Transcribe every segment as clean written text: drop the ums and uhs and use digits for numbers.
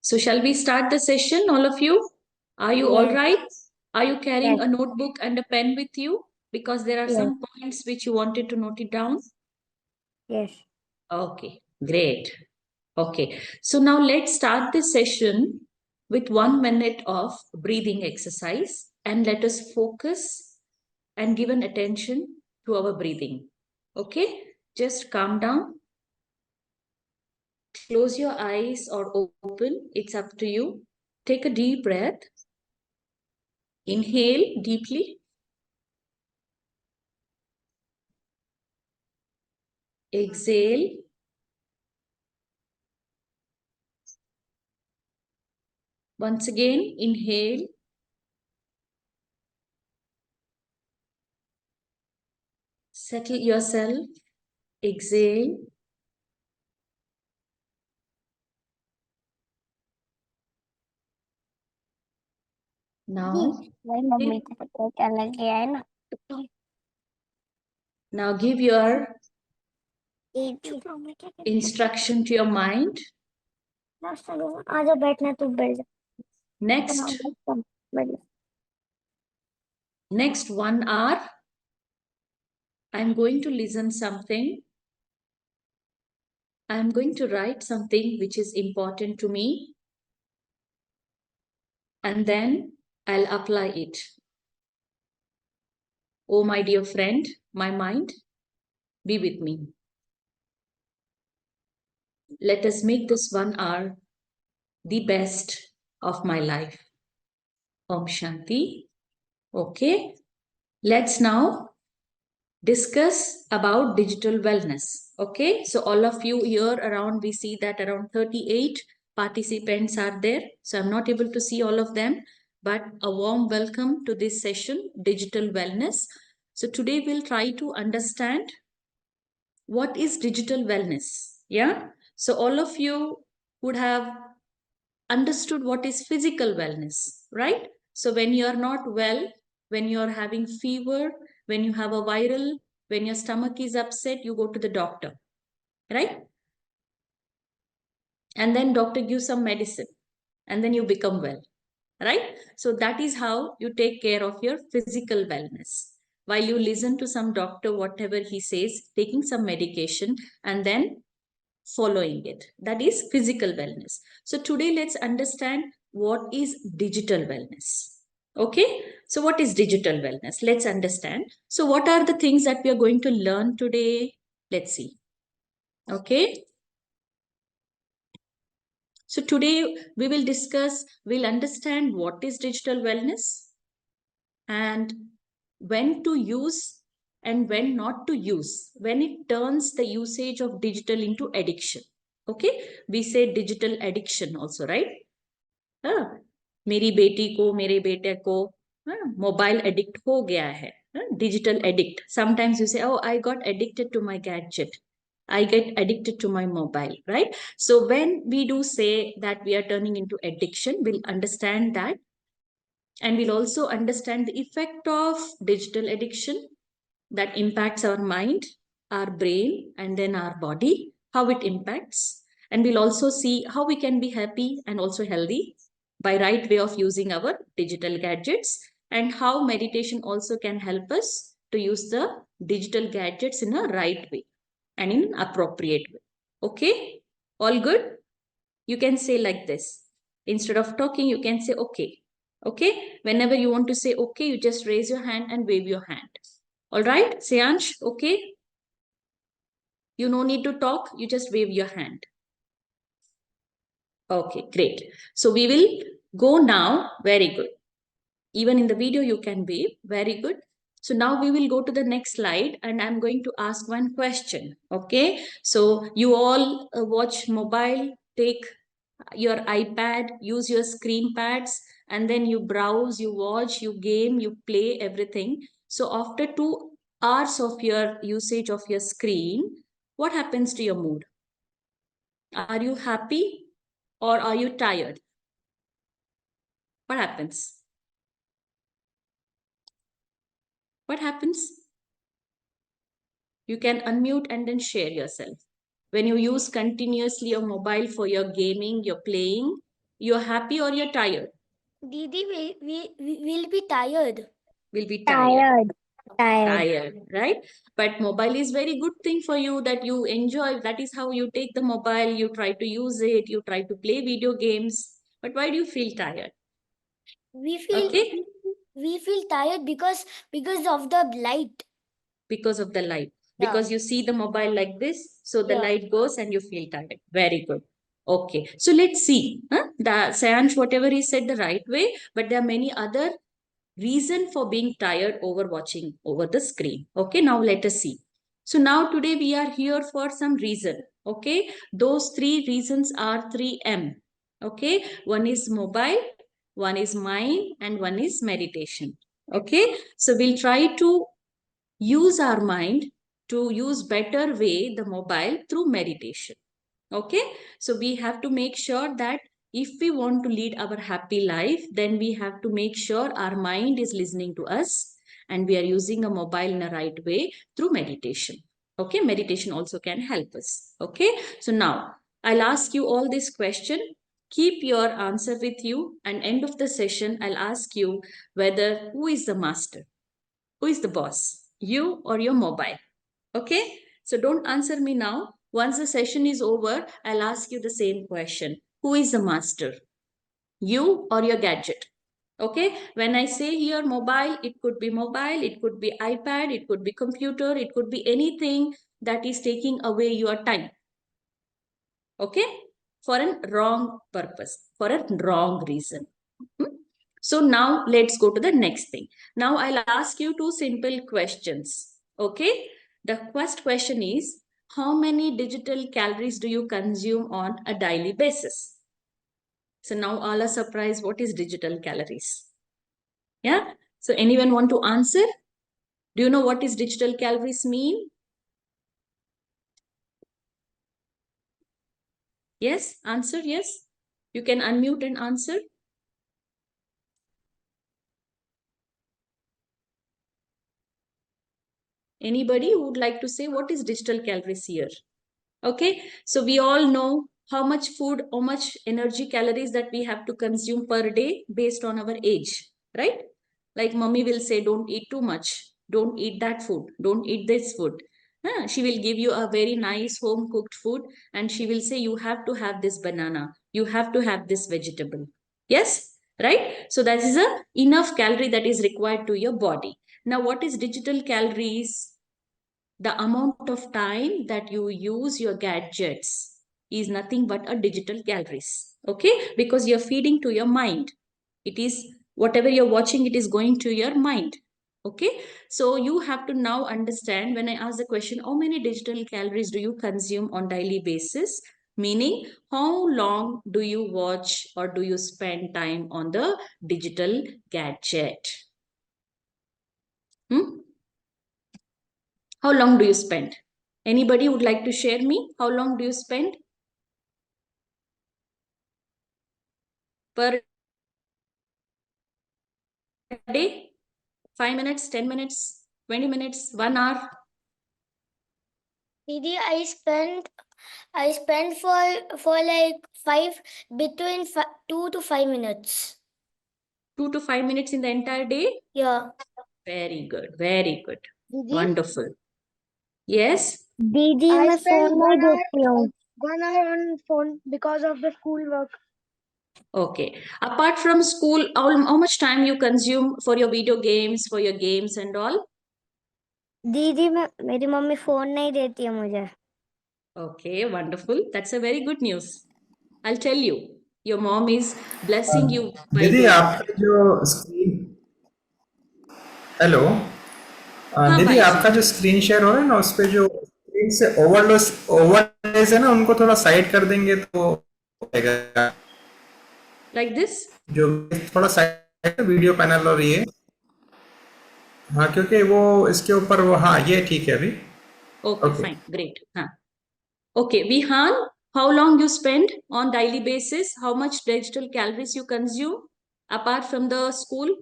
So shall we start the session, all of you? Are you all Yes, right? Are you carrying yes, a notebook and a pen with you? Because there are yes, some points which you wanted to note it down. yes. Okay, great. Okay, so now let's start this session with 1 minute of breathing exercise and let us focus and give an attention to our breathing. Okay, just calm down, close your eyes or open, it's up to you. Take a deep breath, inhale deeply, exhale, once again, inhale, settle yourself, exhale. Now, भाई mummy को पता है क्या लग गया है ना now give your mummy क्या कहती instruction to your mind. है आ जाओ बैठना तू बैठ जा Next, बैठ जा next 1 hour, I'm going to listen something. I'm going to write something which is important to me, and then I'll apply it. Oh, my dear friend, my mind, be with me. Let us make this 1 hour the best of my life. Om Shanti. Okay, let's now discuss about digital wellness. Okay, so all of you here around, we see that around 38 participants are there. So I'm not able to see all of them, but a warm welcome to this session, digital wellness. So today we'll try to understand what is digital wellness. Yeah, so all of you would have understood what is physical wellness, right? So when you are not well, when you are having fever, when you have a viral, when your stomach is upset, you go to the doctor, right? And then doctor gives some medicine and then you become well, right? So that is how you take care of your physical wellness. While you listen to some doctor, whatever he says, taking some medication and then following it. That is physical wellness. So today let's understand what is digital wellness. Okay, so what is digital wellness? Let's understand. So what are the things that we are going to learn today? Let's see. Okay, so today we will discuss, we'll understand what is digital wellness and when to use and when not to use, when it turns the usage of digital into addiction. Okay, we say digital addiction also, right? हाँ, मेरी बेटी को मेरे बेटे को mobile addict हो गया है, digital addict. Sometimes you say, oh, I got addicted to my gadget, I get addicted to my mobile, right? So when we do say that we are turning into addiction, we'll understand that, and we'll also understand the effect of digital addiction that impacts our mind, our brain, and then our body, how it impacts. And we'll also see how we can be happy and also healthy by right way of using our digital gadgets, and how meditation also can help us to use the digital gadgets in a right way and in an appropriate way. Okay, all good? You can say like this. Instead of talking, you can say okay. Okay, whenever you want to say okay, you just raise your hand and wave your hand. All right, Seansh, okay? You no need to talk, you just wave your hand. Okay, great. So we will go now. Very good. Even in the video, you can wave. Very good. So now we will go to the next slide and I'm going to ask one question. Okay, so you all watch mobile, take your iPad, use your screen pads, and then you browse, you watch, you game, you play everything. So after 2 hours of your usage of your screen, what happens to your mood? Are you happy or are you tired? What happens? What happens? You can unmute and then share yourself. When you use continuously your mobile for your gaming, your playing, You're happy or you're tired? Didi, we will be tired. Will be tired. Tired. Tired, right? But mobile is very good thing for you that you enjoy. That is how you take the mobile, you try to use it, you try to play video games. But why do you feel tired? We feel Okay, we feel tired because of the light. because of the light. Yeah. Because you see the mobile like this, so the Yeah. light goes and you feel tired. Very good. Okay, so let's see. Huh? The Sayansh, whatever he said the right way, but there are many other reason for being tired over watching over the screen. Okay, now let us see. So now today we are here for some reason. Okay, those three reasons are 3M. Okay, one is mobile, one is mind, and one is meditation. Okay, so we'll try to use our mind to use better way the mobile through meditation. Okay, so we have to make sure that if we want to lead our happy life, then we have to make sure our mind is listening to us and we are using a mobile in a right way through meditation. Okay, meditation also can help us. Okay, so now I'll ask you all this question. Keep your answer with you, and end of the session I'll ask you whether who is the master, who is the boss, you or your mobile. Okay, so don't answer me now. Once the session is over, I'll ask you the same question. Who is the master? You or your gadget? Okay, when I say here mobile, it could be iPad, it could be computer, it could be anything that is taking away your time. Okay, for a wrong purpose, for a wrong reason. Hmm? So now let's go to the next thing. Now I'll ask you two simple questions. Okay. The first question is, how many digital calories do you consume on a daily basis? So now all are surprised, what is digital calories? Yeah. So anyone want to answer? Do you know what is digital calories mean? Yes. Answer yes. You can unmute and answer. Anybody who would like to say what is digital calories here? Okay, so we all know how much food, how much energy calories that we have to consume per day based on our age, right? Like mommy will say, don't eat too much, don't eat that food, don't eat this food. She will give you a very nice home cooked food and she will say, you have to have this banana, you have to have this vegetable. Yes, right? So that is a enough calorie that is required to your body. Now, what is digital calories? The amount of time that you use your gadgets is nothing but a digital calories. Okay, because you're feeding to your mind. It is whatever you're watching, it is going to your mind. Okay, so you have to now understand when I ask the question, how many digital calories do you consume on daily basis? Meaning, how long do you watch or do you spend time on the digital gadget? Hmm? How long do you spend? Anybody would like to share me? How long do you spend per day? 5 minutes, 10 minutes, 20 minutes, 1 hour? Didi, I spend for like between 2 to 5 minutes. 2 to 5 minutes in the entire day? Yeah. Very good, very good. Didi, Wonderful. Yes? दीदी मैं phone नहीं देखती हूँ 1 hour on phone because of the school work. Okay. Apart from school, how much time you consume for your video games, for your games and all? दीदी मेरी mummy phone नहीं देती है मुझे. Okay, wonderful. That's a very good news. I'll tell you. Your mom is a, blessing you by दीदी doing. आपका जो screen hello हाँ दीदी भाई जी. आपका जो स्क्रीन शेयर हो रहा है ना उस पे जो स्क्रीन से ओवरलेस है ना उनको थोड़ा साइड कर देंगे तो हो जाएगा Like this? जो थोड़ा साइड वीडियो पैनल और ये हाँ क्योंकि वो इसके ऊपर वो हाँ ये ठीक है अभी Okay, okay fine. Great. Huh. Okay, Vihan, how long you spend on daily basis? How much digital calories you consume apart from the school?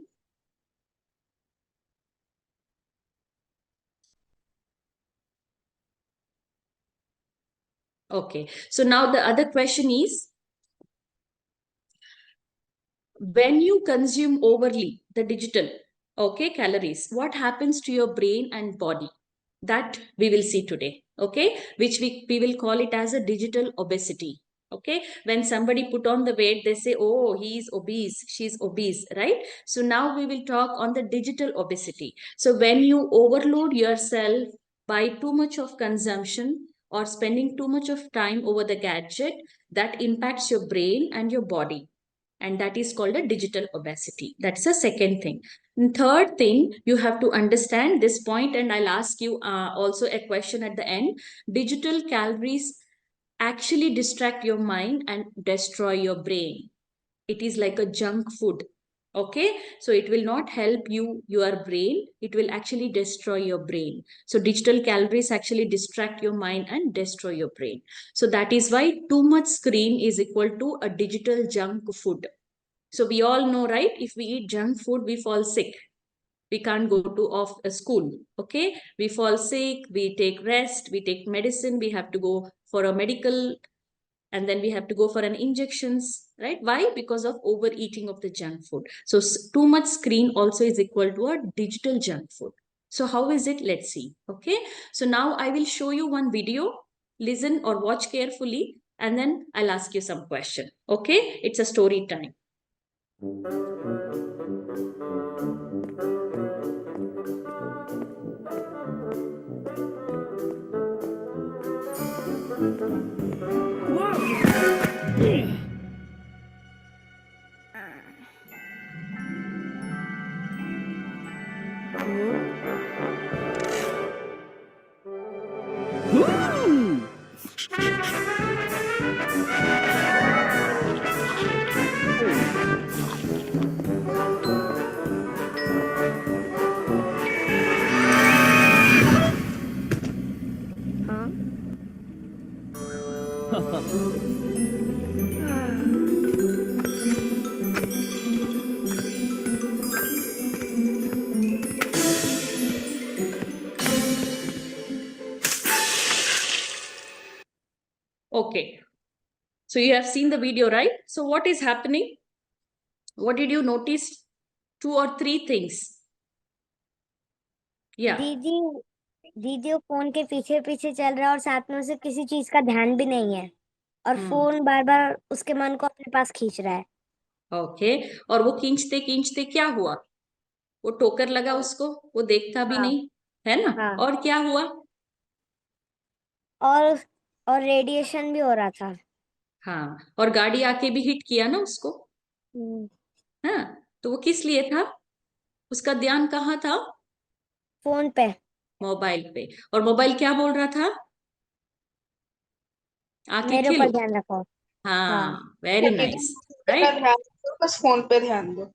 Okay. So now the other question is, when you consume overly the digital, okay, calories, what happens to your brain and body? That we will see today, okay, which we will call it as a digital obesity. Okay, when somebody put on the weight, they say, oh, he is obese, she's obese, right? So now we will talk on the digital obesity. So when you overload yourself by too much of consumption or spending too much of time over the gadget, that impacts your brain and your body, and that is called a digital obesity. That's the second thing. And third thing, you have to understand this point, and I'll ask you also a question at the end. Digital calories actually distract your mind and destroy your brain. It is like a junk food. Okay, so it will not help your brain, it will actually destroy your brain. So digital calories actually distract your mind and destroy your brain. So that is why too much screen is equal to a digital junk food. So we all know, right? If we eat junk food, we fall sick. We can't go to off a school. Okay, we fall sick, we take rest, we take medicine, we have to go for a medical, and then we have to go for an injections, right? Why? Because of overeating of the junk food. So too much screen also is equal to a digital junk food. So how is it? Let's see. Okay, so now I will show you one video. Listen or watch carefully, and then I'll ask you some question. Okay, it's a story time. Okay, so you have seen the video, right? So what is happening? What did you notice? 2 or 3 things. Yeah. दीदी वो phone के पीछे पीछे चल रहा है और साथ में उसे किसी चीज का ध्यान भी नहीं है और फोन बार बार उसके मन को अपने पास खींच रहा है. ओके, और वो खींचते खींचते क्या हुआ? वो टोकर लगा उसको, वो देखता भी नहीं, है ना? और क्या हुआ? और रेडिएशन भी हो रहा था. हाँ, और गाड़ी आके भी हिट किया ना उसको. हाँ, तो वो किस लिए था? उसका ध्यान कहाँ था? फोन पे, मोबाइल पे. और मोबाइल क्या बोल रहा था? आके मेरे खिलो. ऊपर ध्यान रखो. हाँ, वेरी नाइस, राइट? बस फोन पे ध्यान दो.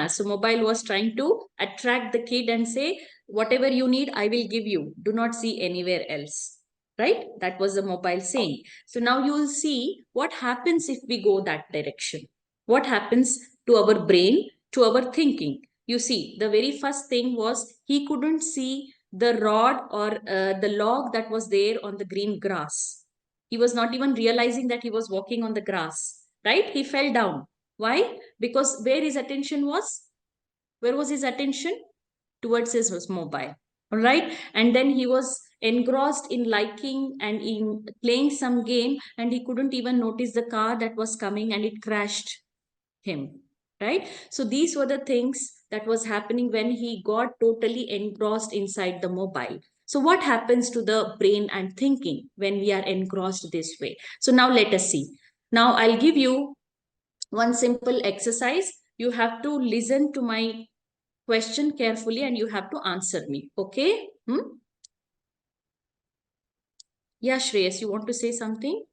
So mobile was trying to attract the kid and say, whatever you need, I will give you. Do not see anywhere else. Right? That was the mobile saying. So now you will see what happens if we go that direction. What happens to our brain, to our thinking. You see, the very first thing was he couldn't see the rod or the log that was there on the green grass. He was not even realizing that he was walking on the grass. Right? He fell down. Why? Because where his attention was? Where was his attention? Towards his mobile. All right. And then he was engrossed in liking and in playing some game, and he couldn't even notice the car that was coming and it crashed him. Right. So these were the things that was happening when he got totally engrossed inside the mobile. So what happens to the brain and thinking when we are engrossed this way? So now let us see. Now I'll give you one simple exercise. You have to listen to my question carefully and you have to answer me. Okay? Yeah, Shreyas, you want to say something?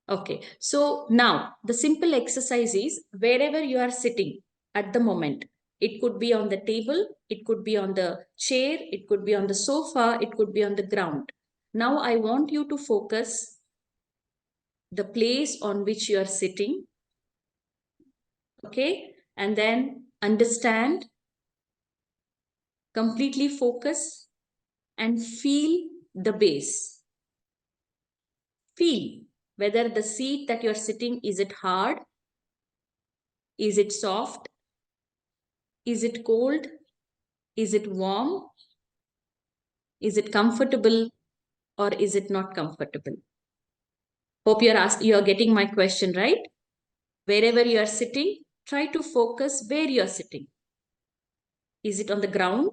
Okay. So now the simple exercise is wherever you are sitting at the moment. It could be on the table, it could be on the chair, it could be on the sofa, it could be on the ground. Now I want you to focus the place on which you are sitting. Okay, and then understand, completely focus and feel the base. Feel. whether the seat that you're sitting, is it hard? Is it soft? Is it cold? Is it warm? Is it comfortable or is it not comfortable? Hope you're getting my question, right? Wherever you are sitting, try to focus where you are sitting. Is it on the ground?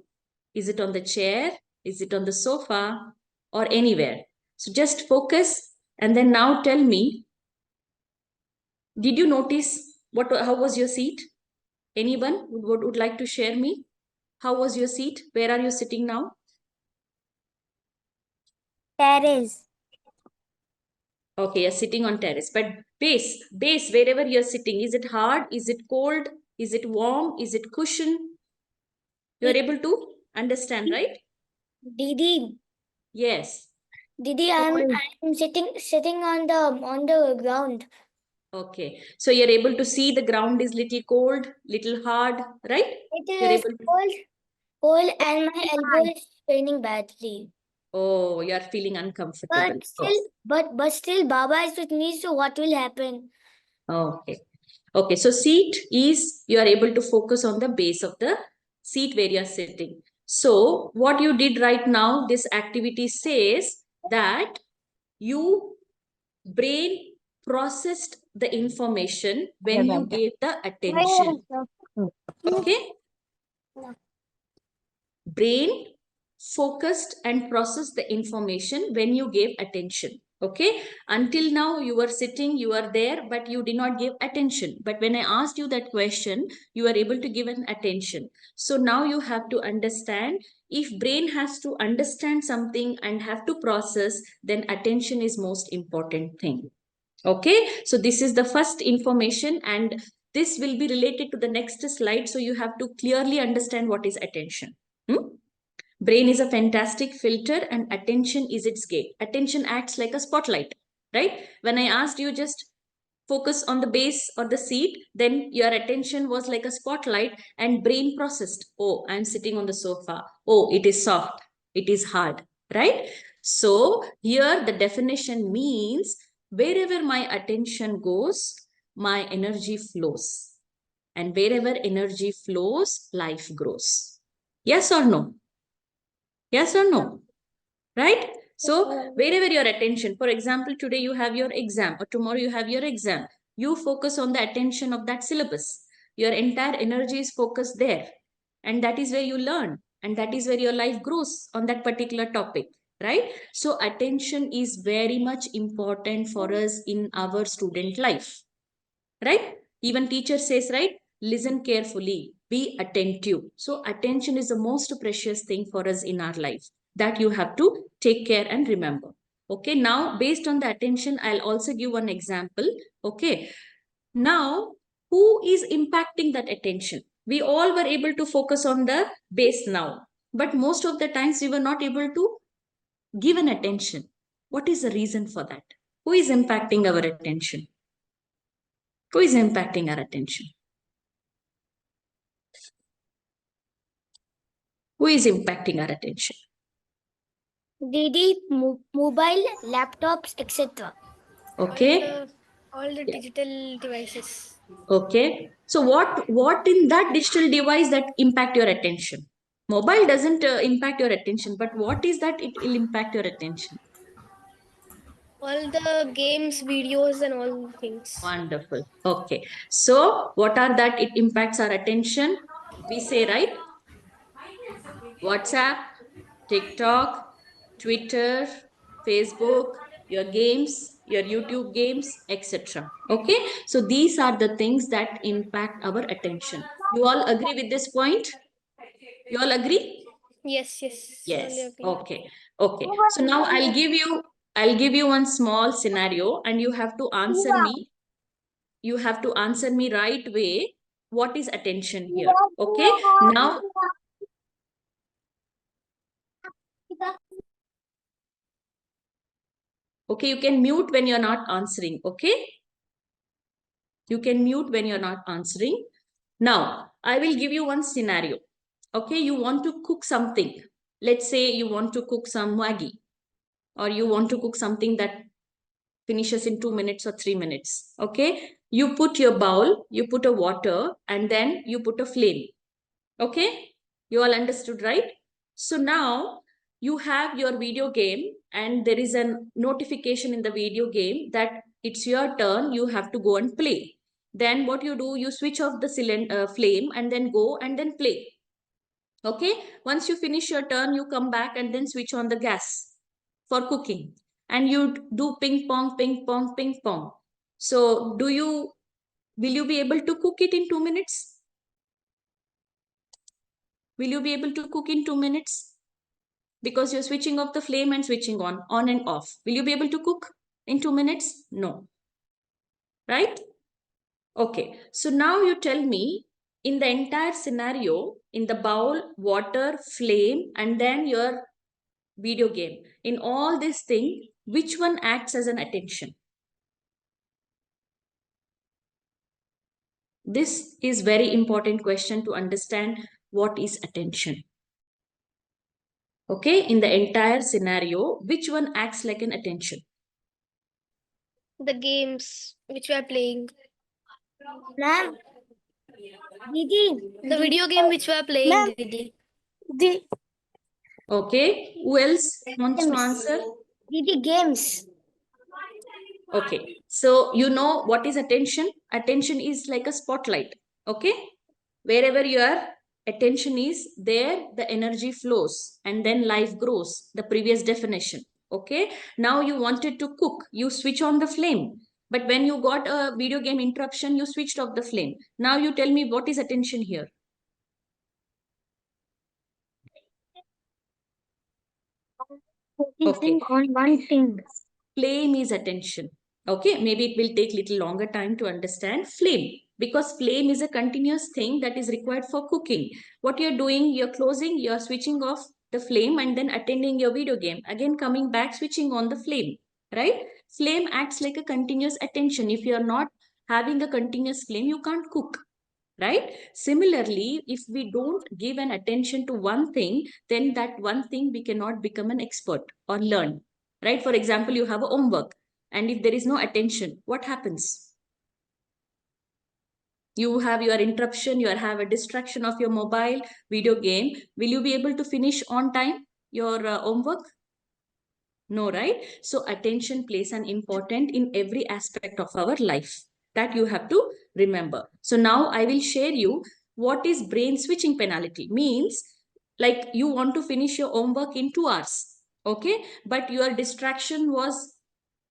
Is it on the chair? Is it on the sofa or anywhere? So just focus and then now tell me, did you notice how was your seat? Anyone would like to share me? How was your seat? Where are you sitting now? Terrace. Okay, you're sitting on terrace. But base, wherever you're sitting, is it hard? Is it cold? Is it warm? Is it cushion? You're able to understand, right? Didi. Yes. Didi, I'm sitting on the ground. Okay. So you're able to see the ground is little cold, little hard, right? It is cold and my elbow is paining badly. Oh, you're feeling uncomfortable. But still Baba is with me, so what will happen? Okay. Okay. So seat is you are able to focus on the base of the seat where you're sitting. So what you did right now, this activity says that you brain processed the information when you gave the attention. Okay. Brain focused and processed the information when you gave attention. Okay. Until now, you were sitting, you were there, but you did not give attention. But when I asked you that question, you were able to give an attention. So now you have to understand, if brain has to understand something and have to process, then attention is most important thing. Okay. So this is the first information and this will be related to the next slide. So you have to clearly understand what is attention. Brain is a fantastic filter and attention is its gate. Attention acts like a spotlight, right? When I asked you just focus on the base or the seat, then your attention was like a spotlight and brain processed, oh, I'm sitting on the sofa. Oh, it is soft. It is hard, right? So here the definition means wherever my attention goes, my energy flows. And wherever energy flows, life grows. Yes or no? Yes or no? Right? So wherever your attention, for example, today you have your exam or tomorrow you have your exam, you focus on the attention of that syllabus. Your entire energy is focused there. And that is where you learn. And that is where your life grows on that particular topic. Right? So attention is very much important for us in our student life. Right? Even teacher says, right? Listen carefully, be attentive. So attention is the most precious thing for us in our life that you have to take care and remember. Okay, now based on the attention, I'll also give one example. Okay, now who is impacting that attention? We all were able to focus on the base now, but most of the times we were not able to give an attention. What is the reason for that? Who is impacting our attention? Who is impacting our attention? Who is impacting our attention? Didi, mobile, laptops, etc. Okay. All the digital devices. Okay. So what in that digital device that impact your attention? Mobile doesn't impact your attention, but what is that it will impact your attention? All the games, videos, and all things. Wonderful. Okay. So what are that it impacts our attention? We say, right? WhatsApp, TikTok, Twitter, Facebook, your games, your YouTube games, etc. Okay. So these are the things that impact our attention. You all agree with this point? You all agree? Yes. Yes. Okay. Okay. So now I'll give you one small scenario and you have to answer me. You have to answer me right way. What is attention here? Okay. Now, okay, you can mute when you're not answering. Okay. You can mute when you're not answering. Now, I will give you one scenario. Okay. You want to cook something. Let's say you want to cook some Maggi or you want to cook something that finishes in 2 minutes or 3 minutes. Okay, you put your bowl, you put a water, and then you put a flame. Okay, you all understood, right? So now you have your video game, and there is a notification in the video game that it's your turn, you have to go and play. Then what you do, you switch off the flame and then go and then play. Okay, once you finish your turn, you come back and then switch on the gas for cooking, and you do ping pong, ping pong, ping pong. So will you be able to cook it in 2 minutes? Will you be able to cook in 2 minutes? Because you're switching off the flame and switching on and off. Will you be able to cook in 2 minutes? No. Right? Okay. So now you tell me, in the entire scenario, in the bowl, water, flame, and then your video game, in all these things, which one acts as an attention? This is very important question to understand what is attention. Okay, in the entire scenario, which one acts like an attention? The games which we are playing. Ma'am, Didi, The video game which we are playing, Ma'am. Didi. Okay, who else wants to answer? Didi, games. Okay, so you know what is attention? Attention is like a spotlight. Okay, wherever your attention is, there the energy flows and then life grows. The previous definition. Okay, now you wanted to cook, you switch on the flame. But when you got a video game interruption, you switched off the flame. Now you tell me, what is attention here? Focusing on one thing. Flame is attention. Okay, maybe it will take little longer time to understand flame, because flame is a continuous thing that is required for cooking. What you're doing, you're closing, you're switching off the flame and then attending your video game. Again, coming back, switching on the flame, right? Flame acts like a continuous attention. If you're not having a continuous flame, you can't cook. Right? Similarly, if we don't give an attention to one thing, then that one thing we cannot become an expert or learn. Right? For example, you have a homework, and if there is no attention, what happens? You have your interruption, you have a distraction of your mobile, video game. Will you be able to finish on time your homework? No, right? So attention plays an important in every aspect of our life. That you have to remember. So now I will share you what is brain switching penalty. Means, like, you want to finish your homework in 2 hours. Okay, but your distraction was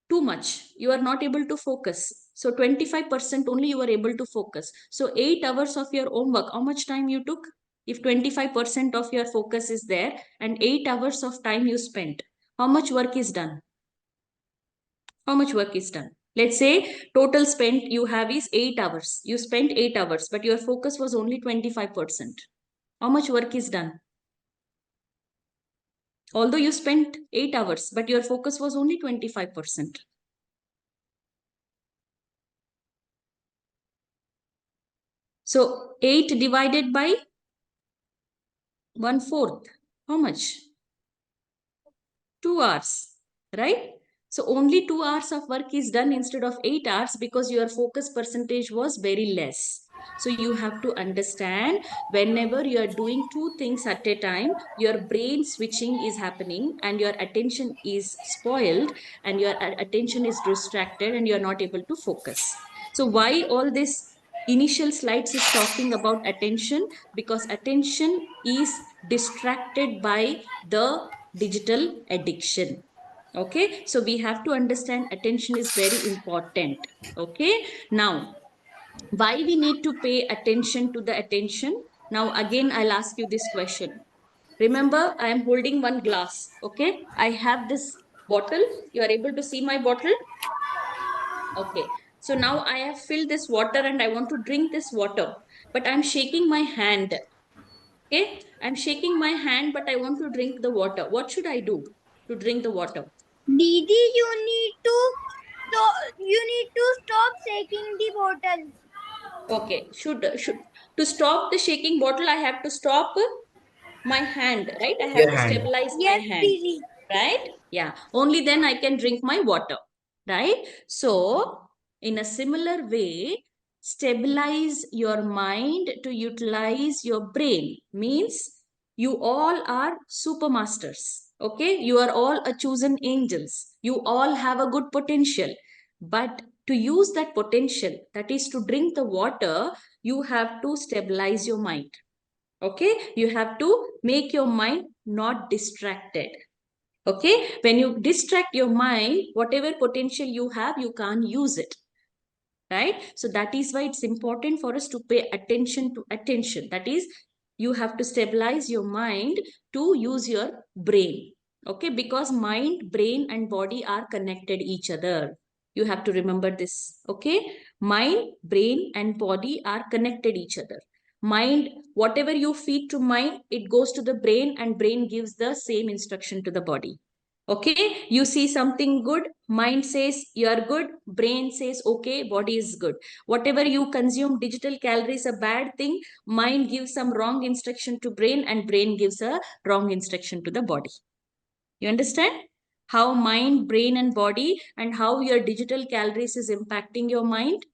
too much. You are not able to focus. So 25% only you are able to focus. So 8 hours of your homework, how much time you took? If 25% of your focus is there and 8 hours of time you spent, how much work is done? How much work is done? Let's say total spent you have is 8 hours. You spent 8 hours, but your focus was only 25%. How much work is done? Although you spent 8 hours, but your focus was only 25%. So 8 divided by 1/4. How much? 2 hours, right? So only 2 hours of work is done instead of 8 hours because your focus percentage was very less. So you have to understand, whenever you are doing 2 things at a time, your brain switching is happening and your attention is spoiled and your attention is distracted and you are not able to focus. So why all this initial slides is talking about attention? Because attention is distracted by the digital addiction. Okay, so we have to understand attention is very important. Okay, now why we need to pay attention to the attention? Now again, I'll ask you this question. Remember, I am holding one glass. Okay, I have this bottle. You are able to see my bottle? Okay, so now I have filled this water and I want to drink this water, but I'm shaking my hand. Okay, I'm shaking my hand, but I want to drink the water. What should I do to drink the water? Didi, you need to stop shaking the bottle. Okay, should to stop the shaking bottle, I have to stop my hand, right? I have Your to hand. stabilize my Yes, hand, Didi. right? Yeah, only then I can drink my water. right? So in a similar way, stabilize your mind to utilize your brain means you all are super masters. Okay, you are all a chosen angels. You all have a good potential, but to use that potential, that is to drink the water, you have to stabilize your mind. Okay, you have to make your mind not distracted. Okay, when you distract your mind, whatever potential you have, you can't use it, right? So that is why it's important for us to pay attention to attention. That is, you have to stabilize your mind to use your brain. Okay, because mind, brain and body are connected each other. You have to remember this. Okay, mind, brain and body are connected each other. Mind, whatever you feed to mind, it goes to the brain and brain gives the same instruction to the body. Okay, you see something good, mind says you are good, brain says okay, body is good. Whatever you consume, digital calories, a bad thing, mind gives some wrong instruction to brain and brain gives a wrong instruction to the body. You understand? How mind, brain and body and how your digital calories is impacting your mind?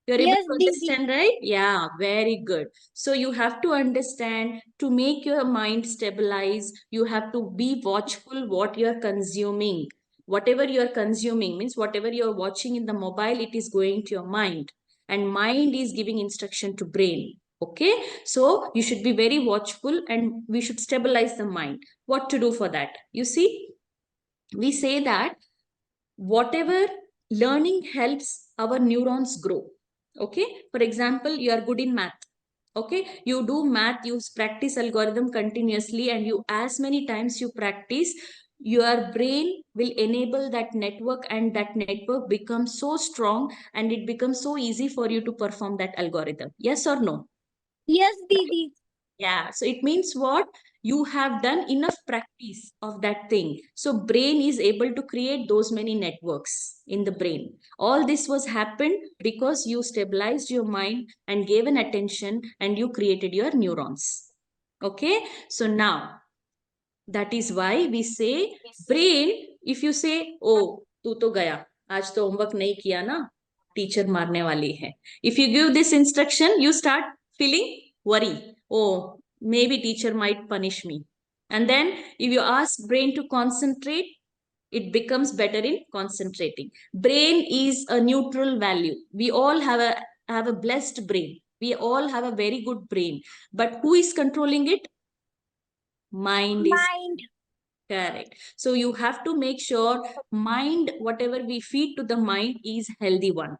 You're able Yes, to Didi. understand, right? Yeah, very good. So you have to understand, to make your mind stabilize, you have to be watchful what you're consuming. Whatever you're consuming means whatever you're watching in the mobile, it is going to your mind. And mind is giving instruction to brain. Okay, so you should be very watchful and we should stabilize the mind. What to do for that? You see, we say that whatever learning helps our neurons grow. Okay, for example, you are good in math. Okay, you do math, you practice algorithm continuously, and you as many times you practice, your brain will enable that network, and that network becomes so strong and it becomes so easy for you to perform that algorithm. Yes or no? Yes, Didi. Yeah, so it means what? You have done enough practice of that thing. So brain is able to create those many networks in the brain. All this was happened because you stabilized your mind and gave an attention and you created your neurons. Okay, so now that is why we say brain, if you say, oh, तू तो गया, आज तो homework नहीं किया ना, teacher मारने वाली है. If you give this instruction, you start feeling worry. Oh, maybe teacher might punish me. And then if you ask brain to concentrate, it becomes better in concentrating. Brain is a neutral value. We all have a blessed brain. We all have a very good brain. But who is controlling it? Mind is. Mind. Correct. So you have to make sure mind, whatever we feed to the mind is healthy one.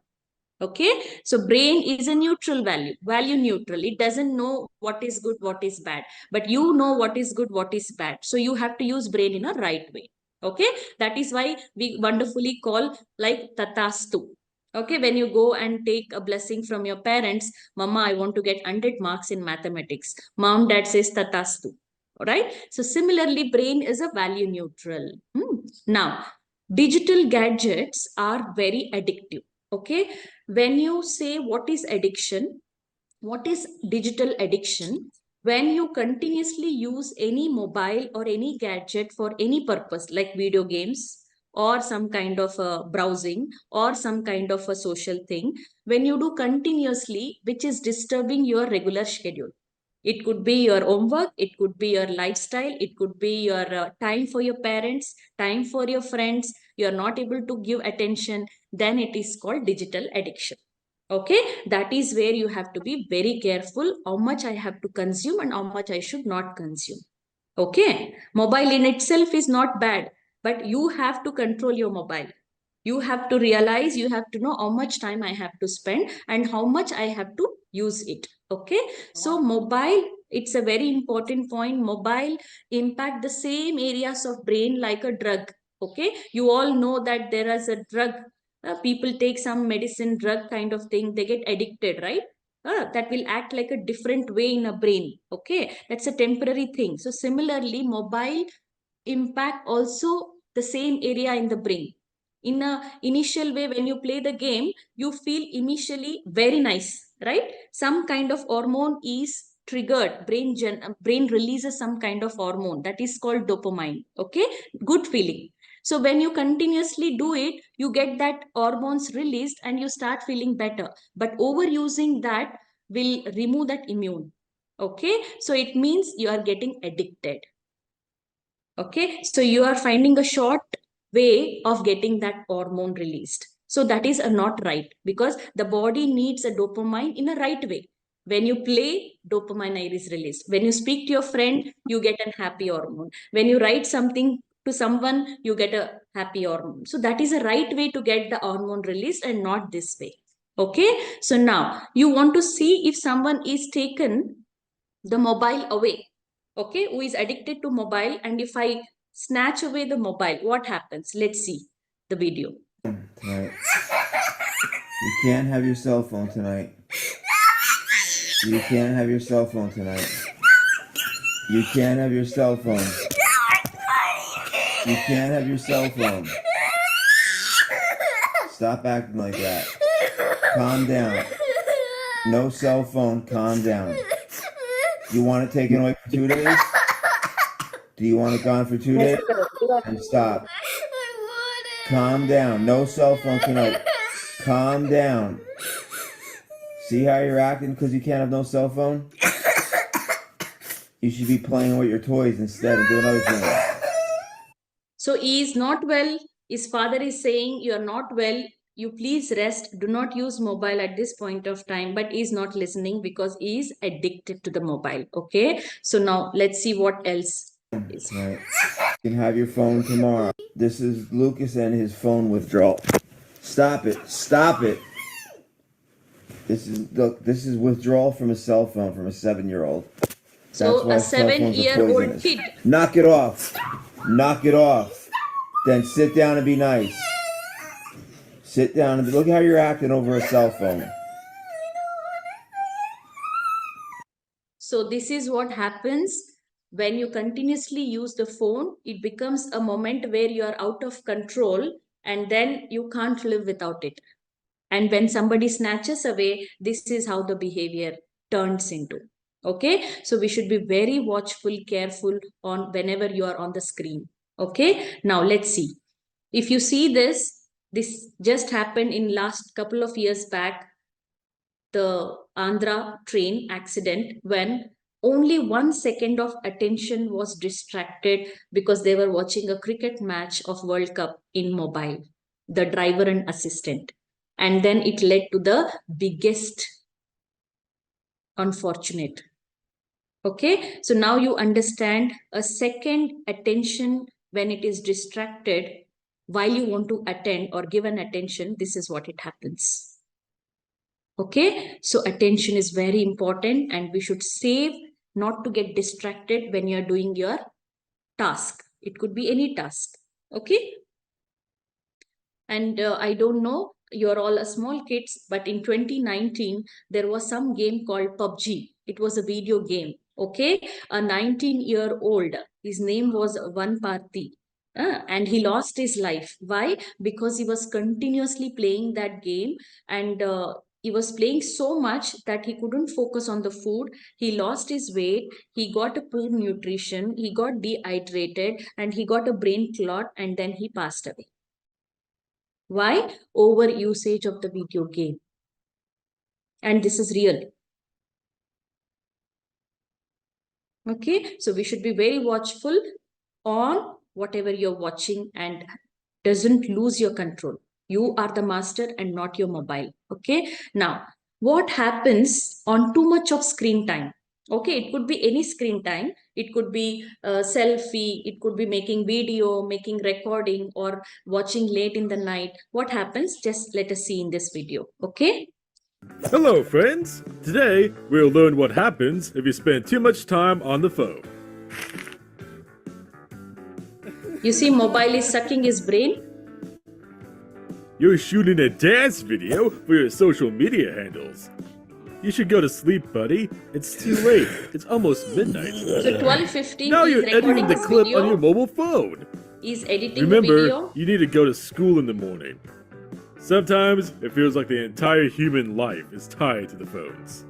Okay. So brain is a neutral value, value neutral. It doesn't know what is good, what is bad, but you know what is good, what is bad. So you have to use brain in a right way. Okay. That is why we wonderfully call like tatastu. Okay. When you go and take a blessing from your parents, Mama, I want to get 100 marks in mathematics. Mom, dad says tatastu. All right. So similarly, brain is a value neutral. Now, digital gadgets are very addictive. Okay. When you say what is addiction, what is digital addiction? When you continuously use any mobile or any gadget for any purpose, like video games or some kind of browsing or some kind of a social thing, when you do continuously, which is disturbing your regular schedule. It could be your homework, it could be your lifestyle, it could be your time for your parents, time for your friends. You are not able to give attention, then it is called digital addiction. Okay, that is where you have to be very careful how much I have to consume and how much I should not consume. Okay, mobile in itself is not bad, but you have to control your mobile. You have to realize, you have to know how much time I have to spend and how much I have to use it. Okay, so mobile, it's a very important point. Mobile impact the same areas of brain like a drug. Okay, you all know that there is a drug, people take some medicine drug kind of thing, they get addicted, right? That will act like a different way in a brain. Okay, that's a temporary thing. So similarly, mobile impact also the same area in the brain. In a initial way, when you play the game, you feel initially very nice, right? Some kind of hormone is triggered, brain releases some kind of hormone that is called dopamine. Okay, good feeling. So when you continuously do it, you get that hormones released and you start feeling better. But overusing that will remove that immune. Okay, so it means you are getting addicted. Okay, so you are finding a short way of getting that hormone released. So that is not right, because the body needs a dopamine in a right way. When you play, dopamine is released. When you speak to your friend, you get a happy hormone. When you write something to someone, you get a happy hormone. So that is a right way to get the hormone released, and not this way. Okay, so now you want to see if someone is taken the mobile away. Okay, who is addicted to mobile, and if I snatch away the mobile, what happens? Let's see the video. Tonight. You can't have your cell phone tonight. You can't have your cell phone tonight. You can't have your cell phone. You can't have your cell phone. Stop acting like that. Calm down. No cell phone, calm down. You want it taken away for 2 days? Do you want it gone for 2 days? And stop. Calm down. No cell phone tonight. Calm down. See how you're acting because you can't have no cell phone? You should be playing with your toys instead and doing other things. So he is not well. His father is saying, you are not well. You please rest. Do not use mobile at this point of time. But he is not listening because he is addicted to the mobile. Okay. So now let's see what else is. Right. You can have your phone tomorrow. This is Lucas and his phone withdrawal. Stop it. Stop it. This is withdrawal from a cell phone from a 7-year-old. So a 7-year-old kid. Knock it off. Knock it off. Then sit down and be nice. Sit down and look how you're acting over a cell phone. So this is what happens when you continuously use the phone. It becomes a moment where you are out of control, and then you can't live without it. And when somebody snatches away, this is how the behavior turns into. Okay, so we should be very watchful, careful on whenever you are on the screen. Okay, now let's see. If you see this just happened in last couple of years back, the Andhra train accident, when only 1 second of attention was distracted because they were watching a cricket match of World Cup in mobile, the driver and assistant. And then it led to the biggest unfortunate. Okay, so now you understand a second attention when it is distracted while you want to attend or give an attention, this is what it happens. Okay, so attention is very important, and we should save not to get distracted when you're doing your task. It could be any task. Okay, and I don't know, you're all a small kids, but in 2019 there was some game called PUBG. It was a video game. Okay, a 19-year-old, his name was One Parthi, and he lost his life. Why? Because he was continuously playing that game, and he was playing so much that he couldn't focus on the food. He lost his weight, he got a poor nutrition, he got dehydrated, and he got a brain clot, and then he passed away. Why? Over usage of the video game. And this is real. Okay, so we should be very watchful on whatever you're watching and doesn't lose your control. You are the master and not your mobile. Okay, now what happens on too much of screen time? Okay, it could be any screen time. It could be selfie, it could be making video, making recording, or watching late in the night. What happens? Just let us see in this video. Okay. Hello friends! Today, we'll learn what happens if you spend too much time on the phone. You see, mobile is sucking his brain. You're shooting a dance video for your social media handles. You should go to sleep, buddy. It's too late. It's almost midnight. So 12:15. Now you're editing the clip on your mobile phone. He's editing Remember, the video. you need to go to school in the morning. Sometimes it feels like the entire human life is tied to the phones.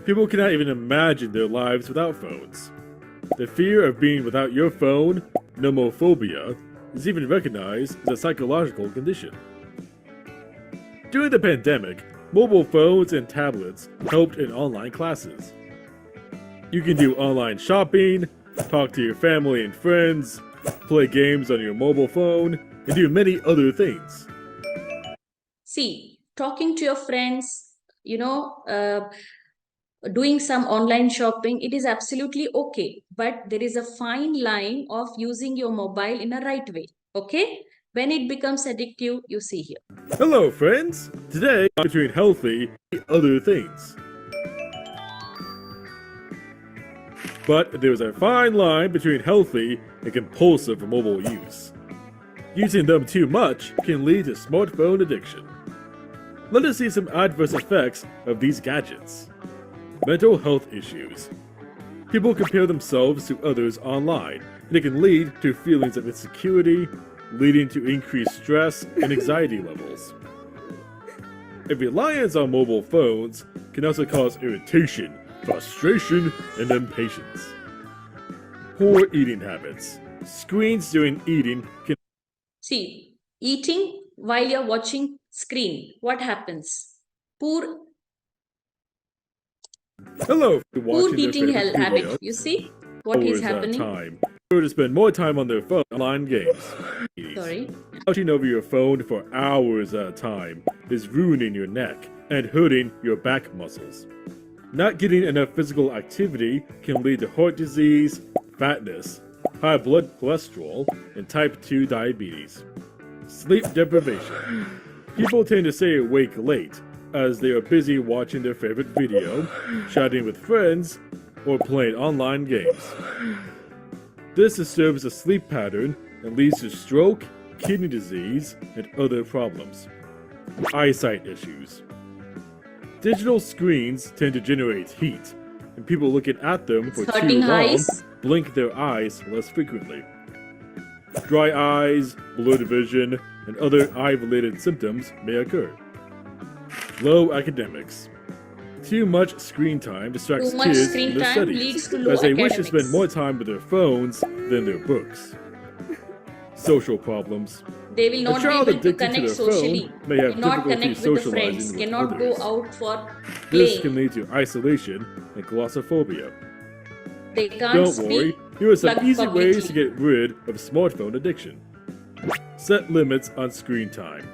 People cannot even imagine their lives without phones. The fear of being without your phone, nomophobia, is even recognized as a psychological condition. During the pandemic, mobile phones and tablets helped in online classes. You can do online shopping, talk to your family and friends, play games on your mobile phone, and do many other things. See, talking to your friends, doing some online shopping, it is absolutely okay. But there is a fine line of using your mobile in a right way. Okay? When it becomes addictive, you see here. Hello, friends! Today, between healthy and other things. But there's a fine line between healthy and compulsive mobile use. Using them too much can lead to smartphone addiction. Let us see some adverse effects of these gadgets. Mental health issues. People compare themselves to others online, and it can lead to feelings of insecurity, leading to increased stress and anxiety levels. A reliance on mobile phones can also cause irritation, frustration, and impatience. Poor eating habits. Screens during eating can... See, eating while you're watching screen, what happens? Poor Hello, poor eating habit. You see what is happening? Time. To spend more time on their phone online games. Sorry. Crouching over your phone for hours at a time is ruining your neck and hurting your back muscles. Not getting enough physical activity can lead to heart disease, fatness, high blood cholesterol, and type 2 diabetes. Sleep deprivation. People tend to stay awake late as they are busy watching their favorite video, chatting with friends, or playing online games. This disturbs the sleep pattern and leads to stroke, kidney disease, and other problems. Eyesight issues. Digital screens tend to generate heat, and people looking at them for too long eyes. blink their eyes less frequently. Dry eyes, blurred vision, and other eye-related symptoms may occur. Low academics. Too much screen time distracts Too much kids screen from their time studies, leads to low as they wish to academics. spend more time with their phones than their books. Social problems. They will not be child able to addicted to connect their phone socially, may have cannot difficulty connect with the socializing friends, with cannot go others. out for This can playing. lead to isolation and glossophobia. They can't Don't speak. worry, here are some plug easy ways publicly. to get rid of smartphone addiction. Set limits on screen time.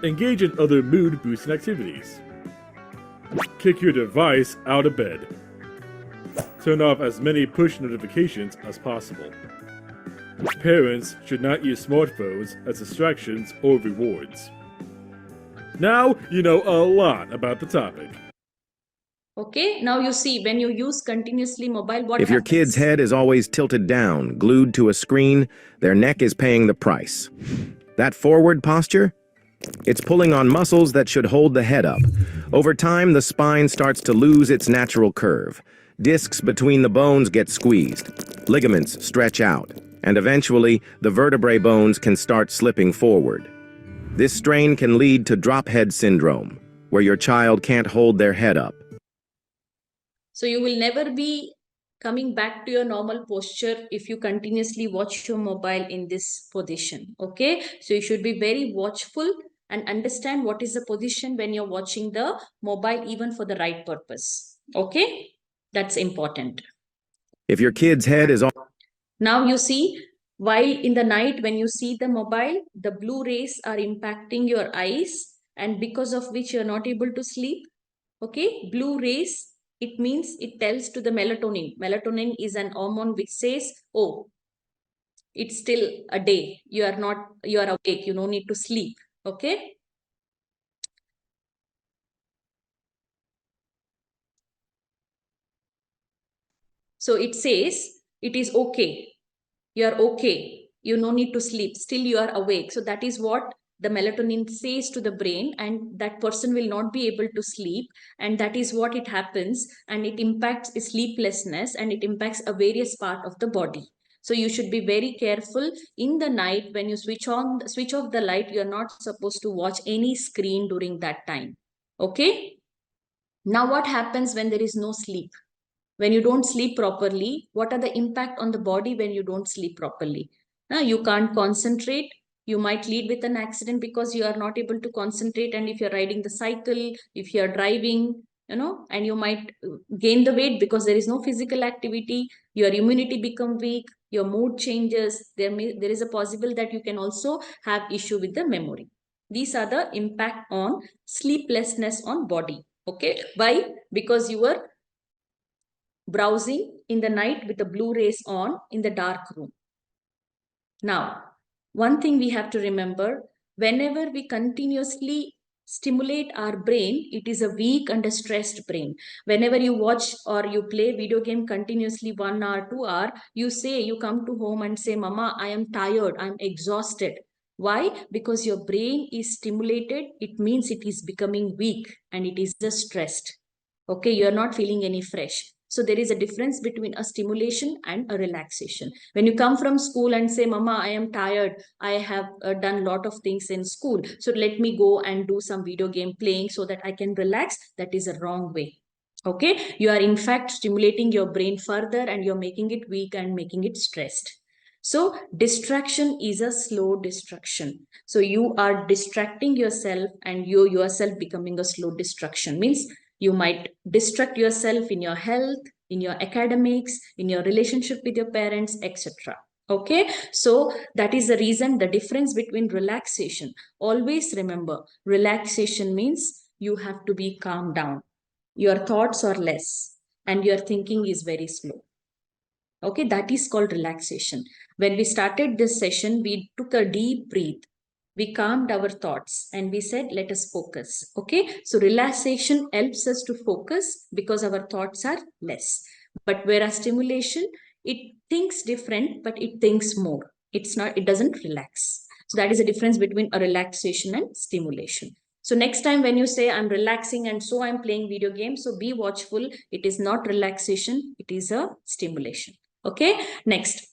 Engage in other mood-boosting activities. Kick your device out of bed. Turn off as many push notifications as possible. Parents should not use smartphones as distractions or rewards. Now you know a lot about the topic. Okay, now you see when you use continuously mobile, what If your happens? kid's head is always tilted down, glued to a screen, their neck is paying the price. That forward posture? It's pulling on muscles that should hold the head up. Over time, the spine starts to lose its natural curve. Discs between the bones get squeezed. Ligaments stretch out. And eventually, the vertebrae bones can start slipping forward. This strain can lead to drop head syndrome, where your child can't hold their head up. So you will never be coming back to your normal posture if you continuously watch your mobile in this position. Okay, so you should be very watchful and understand what is the position when you're watching the mobile, even for the right purpose. Okay, that's important. If your kid's head is Now you see, while in the night when you see the mobile, the blue rays are impacting your eyes, and because of which you're not able to sleep. Okay, blue rays, it means it tells to the melatonin. Melatonin is an hormone which says, oh, it's still a day. You are awake. You don't need to sleep. Okay. So it says it is okay. You are okay. You no need to sleep. Still you are awake. So that is what the melatonin says to the brain, and that person will not be able to sleep, and that is what it happens, and it impacts sleeplessness, and it impacts a various part of the body. So you should be very careful in the night when you switch off the light. You are not supposed to watch any screen during that time. Okay. Now what happens when there is no sleep? When you don't sleep properly, what are the impact on the body when you don't sleep properly? You can't concentrate. You might lead with an accident because you are not able to concentrate. And if you're riding the cycle, if you're driving, and you might gain the weight because there is no physical activity, your immunity become weak, your mood changes. There is a possible that you can also have issue with the memory. These are the impact on sleeplessness on body. Okay, why? Because you were browsing in the night with the blue rays on in the dark room. Now, one thing we have to remember, whenever we continuously stimulate our brain, it is a weak and a stressed brain. Whenever you watch or you play video game continuously 1 hour, 2 hour, you come to home and say, Mama, I am tired, I'm exhausted. Why? Because your brain is stimulated. It means it is becoming weak and it is just stressed. Okay, you're not feeling any fresh. So there is a difference between a stimulation and a relaxation. When you come from school and say, Mama, I am tired, I have done a lot of things in school, so let me go and do some video game playing so that I can relax, that is a wrong way. Okay, you are in fact stimulating your brain further and you're making it weak and making it stressed. So distraction is a slow destruction. So you are distracting yourself and you yourself becoming a slow destruction. Means you might distract yourself in your health, in your academics, in your relationship with your parents, etc. Okay, so that is the reason, the difference between relaxation. Always remember, relaxation means you have to be calm down. Your thoughts are less and your thinking is very slow. Okay, that is called relaxation. When we started this session, we took a deep breath. We calmed our thoughts and we said, let us focus. Okay, so relaxation helps us to focus because our thoughts are less. But whereas stimulation, it thinks different, but it thinks more. It doesn't relax. So that is the difference between a relaxation and stimulation. So next time when you say I'm relaxing and so I'm playing video games, so be watchful. It is not relaxation, it is a stimulation. Okay, next.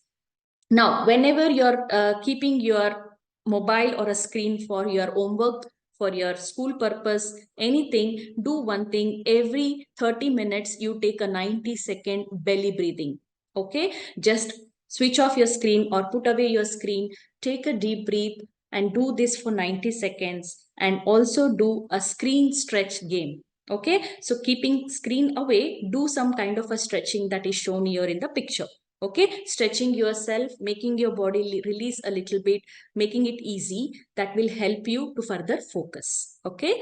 Now, whenever you're keeping your mobile or a screen for your homework, for your school purpose, anything, do one thing. Every 30 minutes, you take a 90-second belly breathing. Okay, just switch off your screen or put away your screen, take a deep breath and do this for 90 seconds and also do a screen stretch game. Okay, so keeping screen away, do some kind of a stretching that is shown here in the picture. Okay, stretching yourself, making your body release a little bit, making it easy, that will help you to further focus. Okay,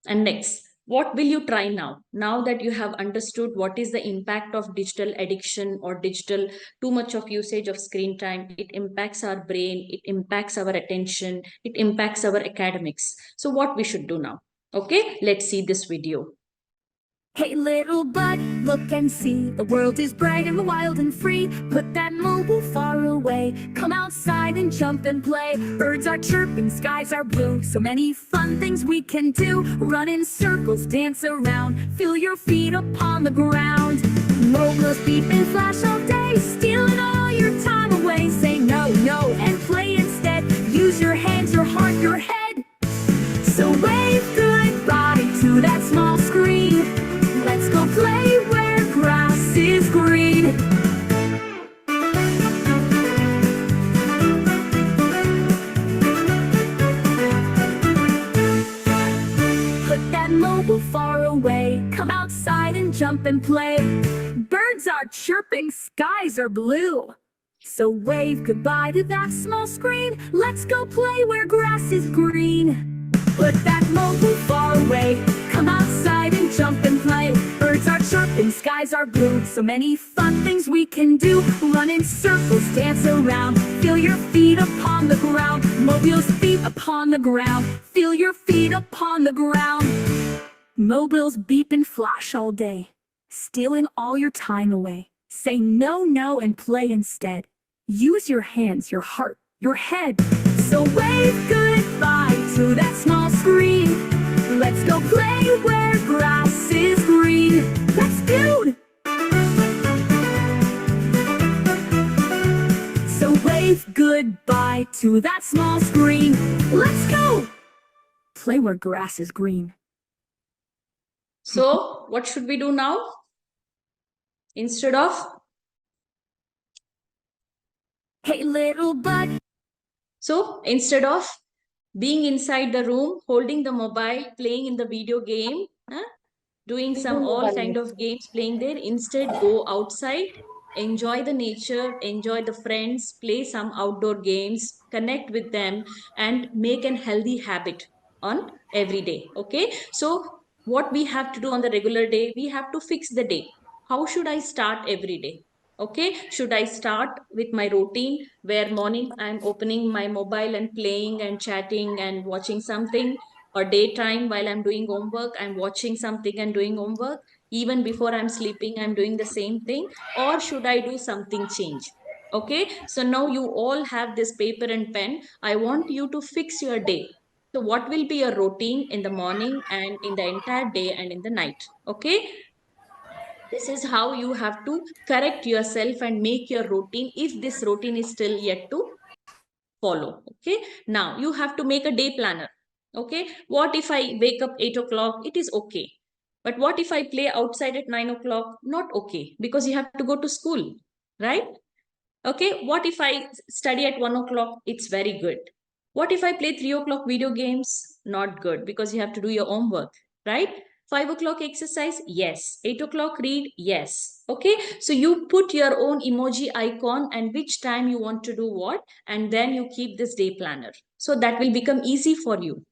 and next, what will you try now? Now that you have understood what is the impact of digital addiction or digital too much of usage of screen time, it impacts our brain, it impacts our attention, it impacts our academics. So what we should do now? Okay, let's see this video. Hey little bud, look and see. The world is bright and wild and free. Put that mobile far away. Come outside and jump and play. Birds are chirping, skies are blue. So many fun things we can do. Run in circles, dance around. Feel your feet upon the ground. Mobiles beep and flash all day. Stealing all your time away. Say no, no, and play instead. Use your hands, your heart, your head. So wave goodbye to that small screen. Let's go play where grass is green. Put that mobile far away. Come outside and jump and play. Birds are chirping, skies are blue. So wave goodbye to that small screen. Let's go play where grass is green. Put that mobile far away. Come outside and jump and play. Birds are chirping, skies are blue. So many fun things we can do. Run in circles, dance around. Feel your feet upon the ground. Mobiles feet upon the ground. Feel your feet upon the ground. Mobiles beep and flash all day. Stealing all your time away. Say no, no, and play instead. Use your hands, your heart, your head. So wave goodbye to that small screen. Let's go play where grass is green. Let's build. So wave goodbye to that small screen. Let's go play where grass is green. So what should we do now? Instead of Hey, little bud. So instead of being inside the room, holding the mobile, playing in the video game, doing some all kind of games, playing there, instead go outside, enjoy the nature, enjoy the friends, play some outdoor games, connect with them, and make an healthy habit on every day. Okay, so what we have to do on the regular day, we have to fix the day. How should I start every day? Okay, should I start with my routine where morning I'm opening my mobile and playing and chatting and watching something, or daytime while I'm doing homework I'm watching something and doing homework, even before I'm sleeping I'm doing the same thing, or should I do something change? Okay, so now you all have this paper and pen. I want you to fix your day. So what will be your routine in the morning and in the entire day and in the night? Okay, this is how you have to correct yourself and make your routine if this routine is still yet to follow. Okay, now you have to make a day planner. Okay, what if I wake up 8 o'clock? It is okay. But what if I play outside at 9 o'clock? Not okay, because you have to go to school, right? Okay, what if I study at 1 o'clock? It's very good. What if I play 3 o'clock video games? Not good, because you have to do your homework, right? 5 o'clock exercise? Yes. 8 o'clock read? Yes. Okay, so you put your own emoji icon and which time you want to do what, and then you keep this day planner. So that will become easy for you,